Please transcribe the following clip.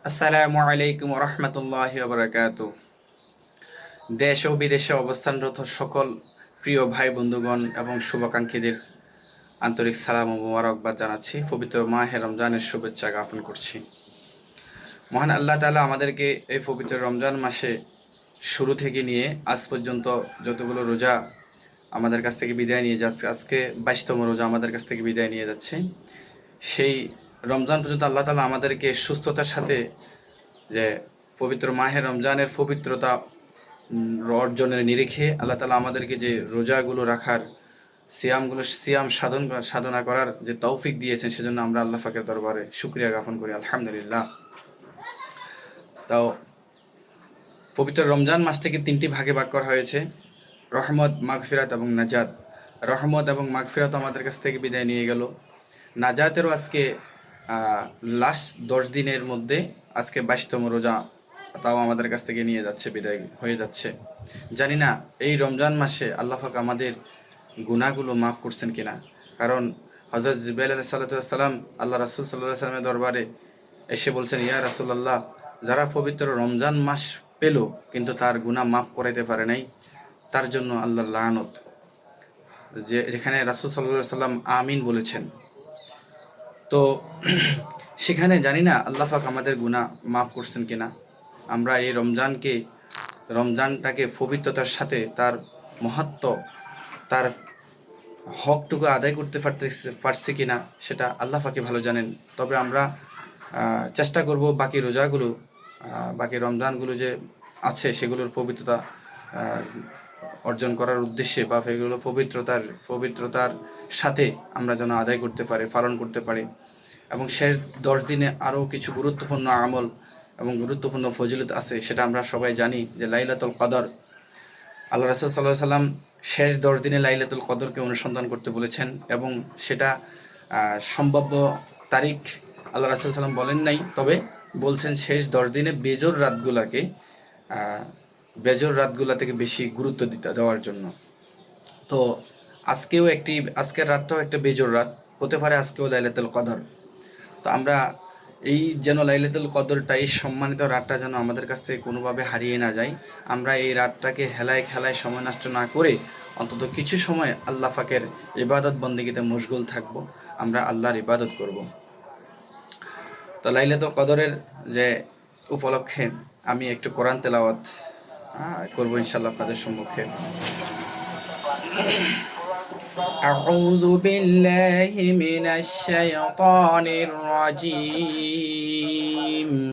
আসসালামু আলাইকুম রহমতুল্লাহ বারাকাতু। দেশ ও বিদেশে অবস্থানরত সকল প্রিয় ভাই বন্ধুগণ এবং শুভাকাঙ্ক্ষীদের আন্তরিক সালাম ও মোবারকবাদ জানাচ্ছি। পবিত্র মাহে রমজানের শুভেচ্ছা জ্ঞাপন করছি। মহান আল্লাহ তাআলা আমাদেরকে এই পবিত্র রমজান মাসে শুরু থেকে নিয়ে আজ পর্যন্ত যতগুলো রোজা আমাদের কাছ থেকে বিদায় নিয়ে যাচ্ছে, আজকে 22তম রোজা আমাদের কাছ থেকে বিদায় নিয়ে যাচ্ছে, সেই রমজান পর্যন্ত আল্লাহ তাআলা আমাদেরকে সুস্থতার সাথে যে পবিত্র মাহে রমজানের পবিত্রতা অর্জনের নিরিখে আল্লাহ তাআলা আমাদেরকে যে রোজাগুলো রাখার, সিয়াম সাধনা করার যে তৌফিক দিয়েছেন, সেজন্য আমরা আল্লাহ পাকের দরবারে শুকরিয়া জ্ঞাপন করি, আলহামদুলিল্লাহ। তাও পবিত্র রমজান মাসটাকে তিনটি ভাগে ভাগ করা হয়েছে: রহমত, মাগফিরাত এবং নাজাত। রহমত এবং মাগফিরাত আমাদের কাছ থেকে বিদায় নিয়ে গেল। নাজাতেরও আজকে লাস্ট 10 দিনের মধ্যে আজকে 22তম রোজা, তাও আমাদের কাছ থেকে নিয়ে যাচ্ছে, বিদায় হয়ে যাচ্ছে। জানি না এই রমজান মাসে আল্লাহ পাক আমাদের গুনাহগুলো মাফ করছেন কিনা। কারণ হযরত জিবরাইল আলাইহিস সালাম আল্লাহ রাসূল সাল্লাল্লাহু আলাইহি ওয়াসাল্লামের দরবারে এসে বলছেন, ইয়া রাসূলুল্লাহ, যারা পবিত্র রমজান মাস পেল কিন্তু তার গুনাহ মাফ করাইতে পারে নাই, তার জন্য আল্লাহর লানত। যেখানে রাসূল সাল্লাল্লাহু আলাইহি ওয়াসাল্লাম আমিন বলেছেন। তো সেখানে জানি না আল্লাহ পাক আমাদের গুনাহ মাফ করছেন কিনা। আমরা এই রমজানটাকে পবিত্রতার সাথে তার মহত্ব, তার হকটুকু আদায় করতে পারছি কিনা সেটা আল্লাহ পাকই ভালো জানেন। তবে আমরা চেষ্টা করব বাকি রোজাগুলো, বাকি রমজানগুলো যে আছে সেগুলোর পবিত্রতা অর্জন করার উদ্দেশ্যে, বা সেগুলো পবিত্রতার সাথে আমরা যেন আদায় করতে পারি, পালন করতে পারি। এবং শেষ 10 দিনে আরও কিছু গুরুত্বপূর্ণ আমল এবং গুরুত্বপূর্ণ ফজিলত আছে, সেটা আমরা সবাই জানি যে লাইলাতুল কদর। আল্লাহ রাসূল সাল্লাল্লাহু আলাইহি ওয়াসাল্লাম শেষ 10 দিনে লাইলাতুল কদরকে অনুসন্ধান করতে বলেছেন, এবং সেটা সম্ভাব্য তারিখ আল্লাহ রাসূল সাল্লাম বলেন নাই, তবে বলছেন শেষ 10 দিনে বেজর রাতগুলা থেকে বেশি গুরুত্ব দেওয়ার জন্য। তো আজকের রাতটাও একটা বেজর রাত হতে পারে, আজকেও লাইলাতুল কদর। তো আমরা এই যেন লাইলাতুল কদরটা, এই সম্মানিত রাতটা যেন আমাদের কাছ থেকে কোনোভাবে হারিয়ে না যায়। আমরা এই রাতটাকে হেলায় খেলায় সময় নষ্ট না করে অন্তত কিছু সময় আল্লাহ পাকের ইবাদত বন্দেগীতে মশগুল থাকব, আমরা আল্লাহর ইবাদত করব। তো লাইলাতুল কদরের যে উপলক্ষে আমি একটু কোরআন তেলাওয়াত করব ইনশাআল্লাহ আপনাদের সম্মুখে। أعوذ بالله من الشيطان الرجيم